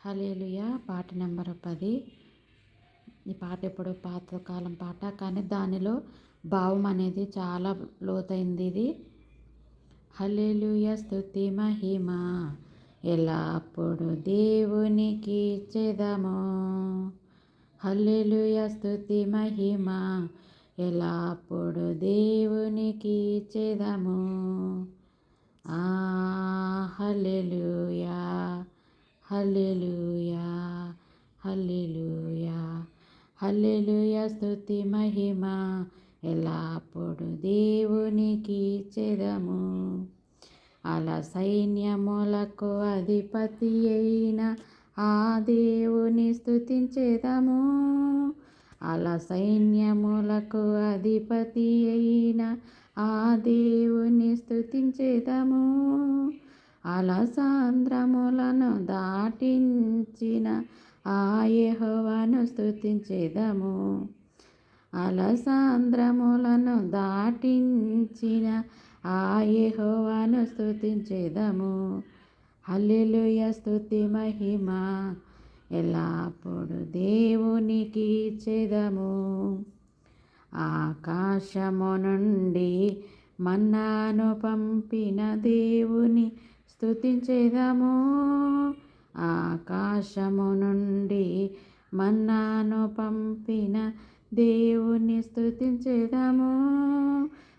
హల్లెలూయా పాట నెంబర్ 10. ఈ పాట ఎప్పుడో పాతకాలం పాట, కానీ దానిలో భావం అనేది చాలా లోతైంది. ఇది హల్లెలూయా స్తుతి మహిమ ఎల్లప్పుడు దేవునికి ఇచ్చెదము. హల్లెలూయా స్తుతి మహిమ ఎల్లప్పుడు దేవునికి ఇచ్చెదము. హల్లెలూయా హల్లెలూయా హల్లెలూయా హల్లెలూయా స్తుతి మహిమ ఎల్లప్పుడు దేవునికి ఇచ్చెదము. అలా సైన్యములకు అధిపతి అయిన ఆ దేవుని స్తుతించెదము. అలా సైన్యములకు అధిపతి అయిన ఆ దేవుని స్తుతించెదము. అలా సాంద్రములను దాటించిన ఆ యెహోవాను స్తుతించెదము. అలా సాంద్రములను దాటించిన ఆ యెహోవాను స్తుతించెదము. హల్లెలూయా స్తుతి మహిమ ఎల్లప్పుడు దేవునికి ఇచ్చెదము. ఆకాశము నుండి మన్నాను పంపిన దేవుని స్తుతించెదము. ఆకాశము నుండి మన్నాను పంపిన దేవుని స్తుతించెదము.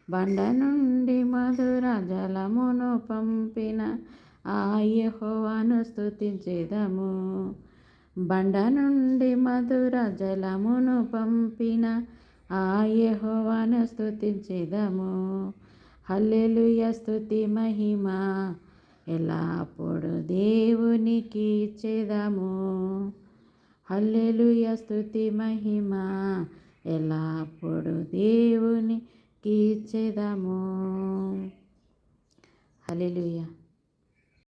బండ నుండి మధుర జలమును పంపిన ఆ యెహోవాను స్తుతించెదము. బండ నుండి మధుర జలమును పంపిన ఆ యెహోవాను స్తుతించెదము. హల్లెలూయా స్తుతి మహిమ ఎల్లప్పుడు దేవునికి ఇచ్చెదము. హల్లెలూయా స్తుతి మహిమ ఎల్లప్పుడు దేవునికి ఇచ్చెదము. హల్లెలూయా.